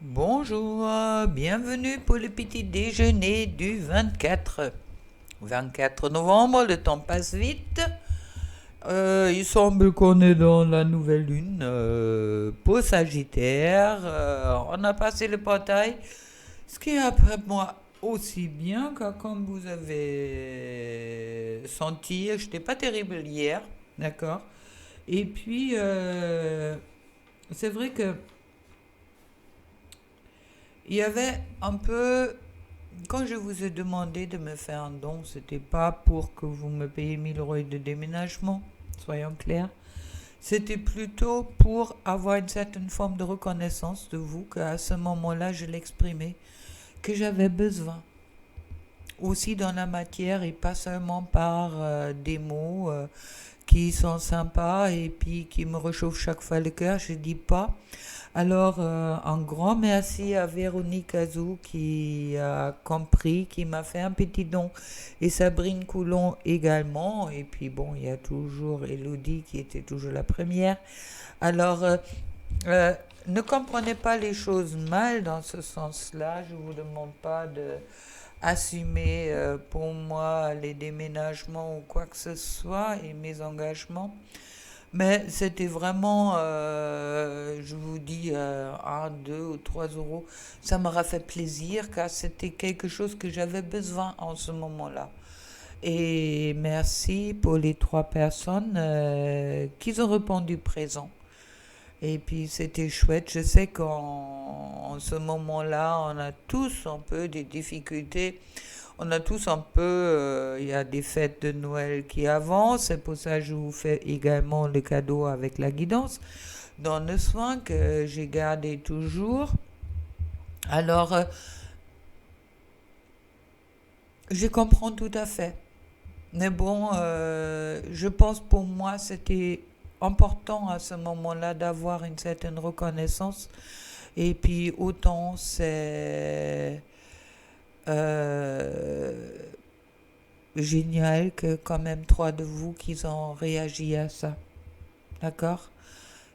Bonjour, bienvenue pour le petit déjeuner du 24 novembre. Le temps passe vite. Il semble qu'on est dans la nouvelle lune pour Sagittaire. On a passé le portail, ce qui est après moi aussi bien, car comme vous avez senti, je n'étais pas terrible hier, d'accord. Et puis, c'est vrai que il y avait un peu. Quand je vous ai demandé de me faire un don, c'était pas pour que vous me payiez 1 000 € de déménagement, soyons clairs. C'était plutôt pour avoir une certaine forme de reconnaissance de vous, qu'à ce moment-là, je l'exprimais, que j'avais besoin. Aussi dans la matière et pas seulement par des mots qui sont sympas et puis qui me réchauffent chaque fois le cœur, je dis pas. Alors, un grand merci à Véronique Azou qui a compris, qui m'a fait un petit don, et Sabrine Coulon également. Et puis bon, il y a toujours Elodie qui était toujours la première. Alors, euh, ne comprenez pas les choses mal dans ce sens-là. Je ne vous demande pas de assumer pour moi les déménagements ou quoi que ce soit et mes engagements. Mais c'était vraiment, je vous dis, 1, 2 ou 3 euros. Ça m'aura fait plaisir car c'était quelque chose que j'avais besoin en ce moment-là. Et merci pour les 3 personnes qui ont répondu présent. Et puis c'était chouette. Je sais qu'en ce moment-là, on a tous un peu des difficultés. On a tous un peu, il y a des fêtes de Noël qui avancent. C'est pour ça que je vous fais également le cadeau avec la guidance dans le soin que j'ai gardé toujours. Alors, je comprends tout à fait. Mais bon, je pense pour moi, c'était important à ce moment-là d'avoir une certaine reconnaissance. Et puis autant c'est euh, génial que quand même 3 de vous qui ont réagi à ça. D'accord?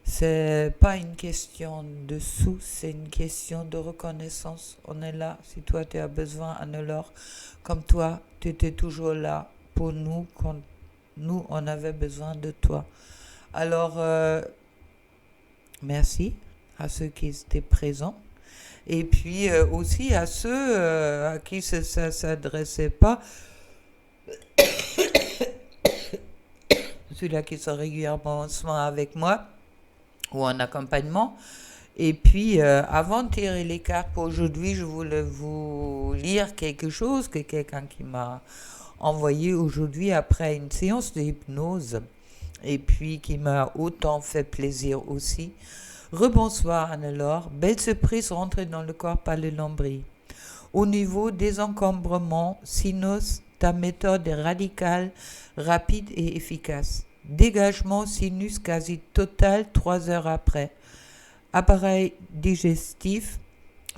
C'est pas une question de sous, c'est une question de reconnaissance. On est là. Si toi tu as besoin, alors, comme toi, tu étais toujours là pour nous quand nous, on avait besoin de toi. Alors, merci à ceux qui étaient présents. Et puis aussi à ceux à qui ça ne s'adressait pas, ceux-là qui sont régulièrement en soins avec moi ou en accompagnement. Et puis, avant de tirer les cartes pour aujourd'hui, je voulais vous lire quelque chose que quelqu'un qui m'a envoyé aujourd'hui après une séance de hypnose et puis qui m'a autant fait plaisir aussi. Rebonsoir Anne-Laure, belle surprise rentrée dans le corps par le nombril. Au niveau des encombrements, sinus, ta méthode est radicale, rapide et efficace. Dégagement sinus quasi total 3 heures après. Appareil digestif,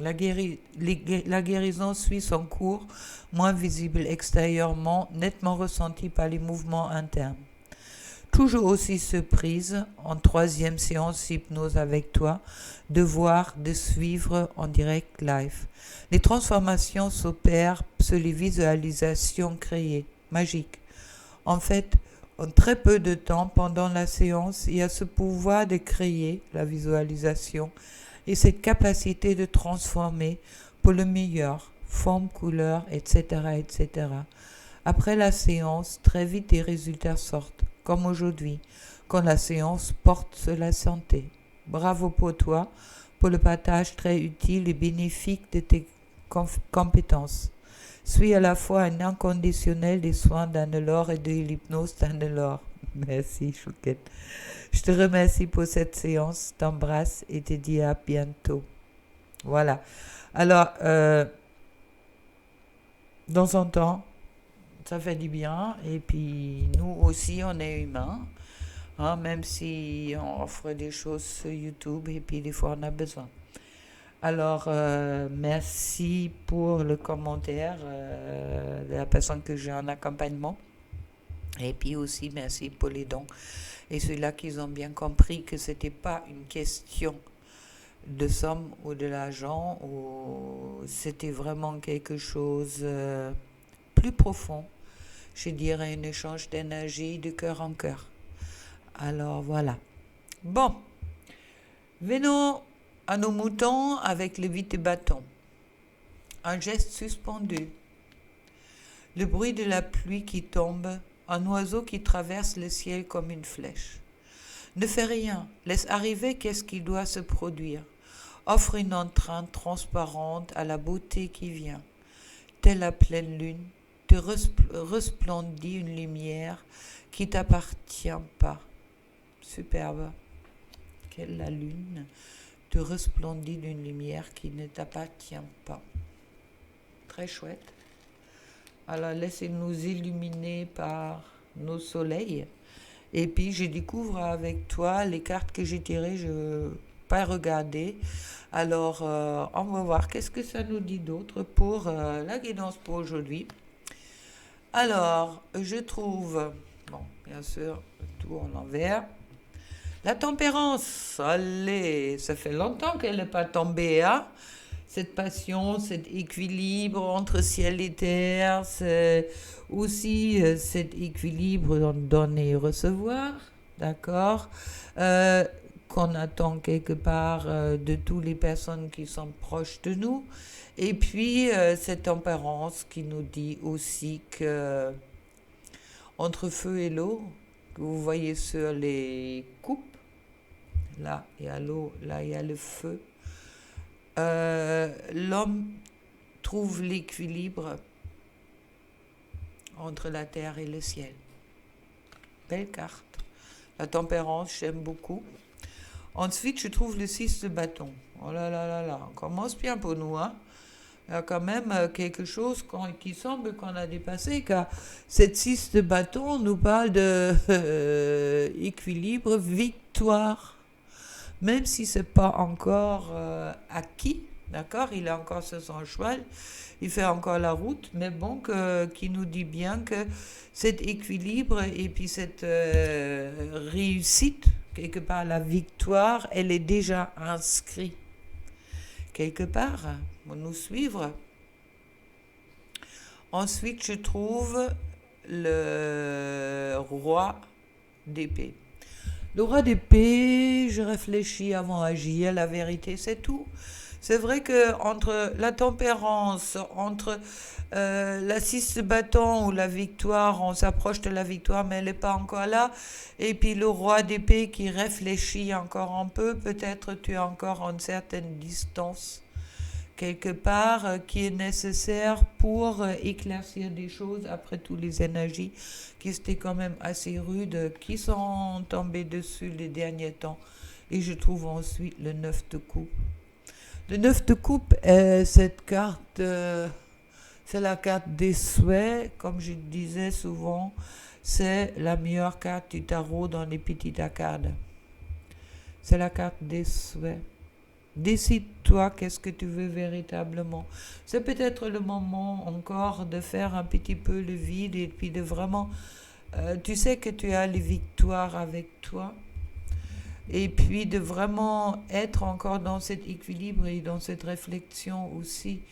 la guérison suit son cours, moins visible extérieurement, nettement ressenti par les mouvements internes. Toujours aussi surprise, en troisième séance hypnose avec toi, de suivre en direct live. Les transformations s'opèrent sur les visualisations créées. Magique. En fait, en très peu de temps pendant la séance, il y a ce pouvoir de créer la visualisation et cette capacité de transformer pour le meilleur, forme, couleur, etc., etc. Après la séance, très vite des résultats sortent, comme aujourd'hui, quand la séance porte sur la santé. Bravo pour toi, pour le partage très utile et bénéfique de tes compétences. Suis à la fois un inconditionnel des soins d'Anne-Laure et de l'hypnose d'Anne-Laure. Merci, Chouquette. Je te remercie pour cette séance, t'embrasse et te dis à bientôt. Voilà. Alors, dans un temps, ça fait du bien. Et puis, nous aussi, on est humains. Hein, même si on offre des choses sur YouTube et puis des fois, on a besoin. Alors, merci pour le commentaire de la personne que j'ai en accompagnement. Et puis aussi, merci pour les dons. Et ceux-là qui ont bien compris que ce n'était pas une question de somme ou de l'argent, ou c'était vraiment quelque chose plus profond. Je dirais un échange d'énergie de cœur en cœur. Alors voilà. Bon, venons à nos moutons avec le vite bâton. Un geste suspendu. Le bruit de la pluie qui tombe, un oiseau qui traverse le ciel comme une flèche. Ne fais rien, laisse arriver qu'est-ce qui doit se produire. Offre une entrainte transparente à la beauté qui vient. Telle la pleine lune, te resplendit une lumière qui t'appartient pas. Superbe. Quelle la lune te resplendit d'une lumière qui ne t'appartient pas. Très chouette. Alors laissez-nous illuminer par nos soleils. Et puis je découvre avec toi les cartes que j'ai tirées, je n'ai pas regardé. Alors on va voir qu'est-ce que ça nous dit d'autre pour la guidance pour aujourd'hui. Alors je trouve, bon bien sûr, tout en envers. La tempérance, allez, ça fait longtemps qu'elle n'est pas tombée, hein? Cette passion, cet équilibre entre ciel et terre, c'est aussi cet équilibre dans donner et recevoir, d'accord, qu'on attend quelque part de toutes les personnes qui sont proches de nous. Et puis cette tempérance qui nous dit aussi que entre feu et l'eau, que vous voyez sur les coupes, là il y a l'eau, là il y a le feu. L'homme trouve l'équilibre entre la terre et le ciel. Belle carte. La tempérance, j'aime beaucoup. Ensuite, je trouve le 6 de bâton. Oh là là là là, on commence bien pour nous, hein. Il y a quand même quelque chose qui semble qu'on a dépassé, car cette 6 de bâton nous parle de équilibre, victoire. Même si ce n'est pas encore acquis, d'accord, il est encore sur son cheval, il fait encore la route, mais bon, qui nous dit bien que cet équilibre et puis cette réussite, quelque part la victoire, elle est déjà inscrite. Quelque part, pour nous suivre. Ensuite, je trouve le roi d'épée. Le roi d'épée, je réfléchis avant d'agir, la vérité c'est tout. C'est vrai que entre la tempérance, entre la 6 de bâton ou la victoire, on s'approche de la victoire mais elle n'est pas encore là. Et puis le roi d'épée qui réfléchit encore un peu, peut-être tu es encore à une certaine distance quelque part qui est nécessaire pour éclaircir des choses après toutes les énergies qui étaient quand même assez rudes, qui sont tombées dessus les derniers temps. Et je trouve ensuite le 9 de coupe. Le 9 de coupe, cette carte, c'est la carte des souhaits, comme je disais souvent, c'est la meilleure carte du tarot dans les petites arcades. C'est la carte des souhaits. Décide-toi qu'est-ce que tu veux véritablement. C'est peut-être le moment encore de faire un petit peu le vide et puis de vraiment... tu sais que tu as les victoires avec toi. Et puis de vraiment être encore dans cet équilibre et dans cette réflexion aussi.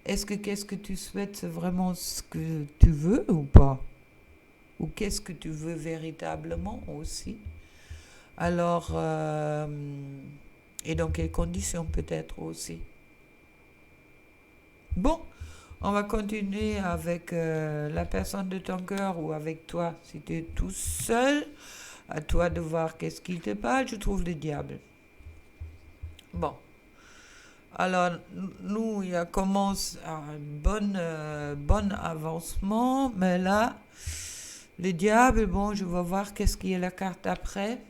Qu'est-ce que tu souhaites, c'est vraiment ce que tu veux ou pas? Ou qu'est-ce que tu veux véritablement aussi? Alors... et dans quelles conditions peut-être aussi. Bon, on va continuer avec la personne de ton cœur ou avec toi. Si tu es tout seul, à toi de voir qu'est-ce qu'il te parle. Je trouve le diable. Bon, alors nous, il commence un bon avancement, mais là, le diable, bon, je vais voir qu'est-ce qui est la carte après.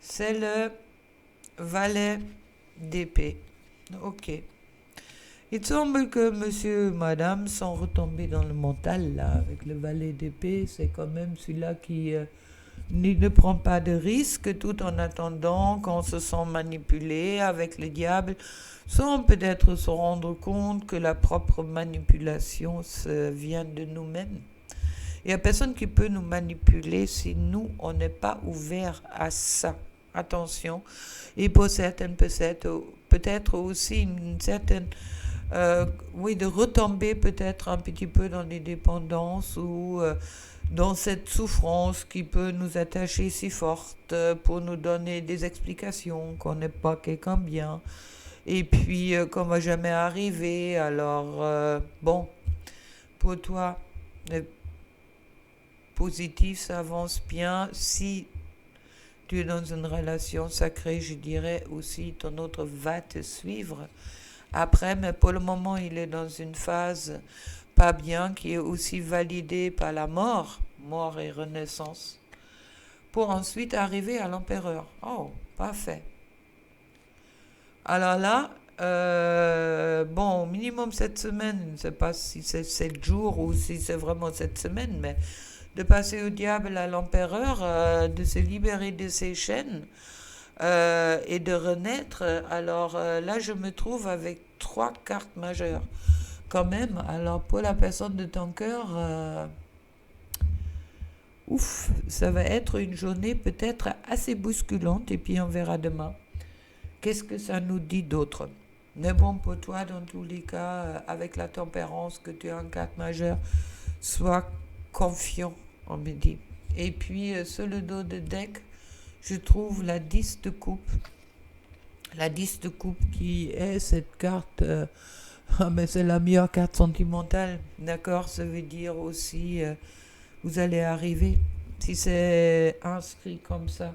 C'est le valet d'épée. Ok. Il semble que monsieur et madame sont retombés dans le mental, là, avec le valet d'épée. C'est quand même celui-là qui ne prend pas de risque tout en attendant qu'on se sent manipulé avec le diable, sans peut-être se rendre compte que la propre manipulation vient de nous-mêmes. Il n'y a personne qui peut nous manipuler si nous, on n'est pas ouvert à ça. attention. Et pour certaines, peut-être aussi une certaine, oui, de retomber peut-être un petit peu dans les dépendances ou dans cette souffrance qui peut nous attacher si forte pour nous donner des explications qu'on n'est pas quelqu'un bien et puis qu'on va jamais arriver. Alors, bon, pour toi, le positif s'avance bien si tu es dans une relation sacrée, je dirais aussi ton autre va te suivre après, mais pour le moment, il est dans une phase pas bien qui est aussi validée par la mort et renaissance, pour ensuite arriver à l'empereur. Oh, parfait. Alors là, bon, au minimum cette semaine, je ne sais pas si c'est 7 jours ou si c'est vraiment cette semaine, mais de passer au diable à l'empereur, de se libérer de ses chaînes et de renaître. Alors là, je me trouve avec 3 cartes majeures quand même. Alors pour la personne de ton cœur, ouf, ça va être une journée peut-être assez bousculante et puis on verra demain. Qu'est-ce que ça nous dit d'autre? Mais bon, pour toi, dans tous les cas, avec la tempérance que tu as en carte majeure, sois confiant, on me dit. Et puis, sur le dos de deck, je trouve la 10 de coupe. La 10 de coupe qui est cette carte, mais c'est la meilleure carte sentimentale, d'accord? Ça veut dire aussi, vous allez arriver. Si c'est inscrit comme ça,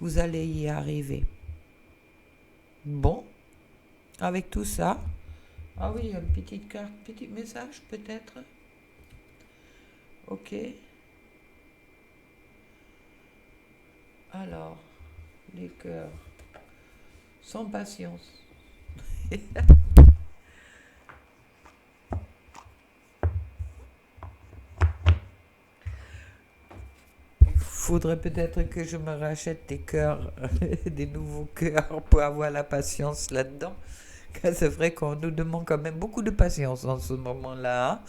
vous allez y arriver. Bon, avec tout ça, ah oui, une petite carte, petit message peut-être. Ok. Alors, les cœurs, sans patience. Faudrait peut-être que je me rachète des cœurs, des nouveaux cœurs pour avoir la patience là-dedans. Car c'est vrai qu'on nous demande quand même beaucoup de patience en ce moment-là. Hein.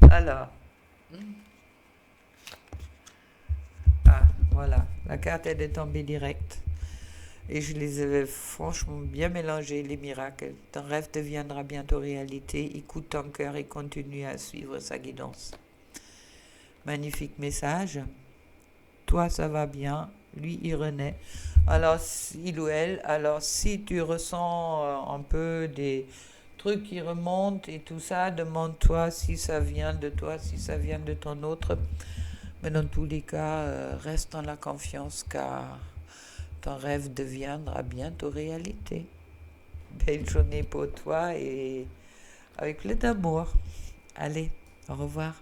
Alors, ah, voilà, la carte elle est tombée directe. Et je les avais franchement bien mélangés, les miracles. Ton rêve deviendra bientôt réalité. Écoute ton cœur et continue à suivre sa guidance. Magnifique message. Toi, ça va bien. Lui, il renaît. Alors, il ou elle, alors si tu ressens un peu des trucs qui remontent et tout ça, demande-toi si ça vient de toi, si ça vient de ton autre. Mais dans tous les cas, reste dans la confiance car ton rêve deviendra bientôt réalité. Belle journée pour toi et avec plein d'amour. Allez, au revoir.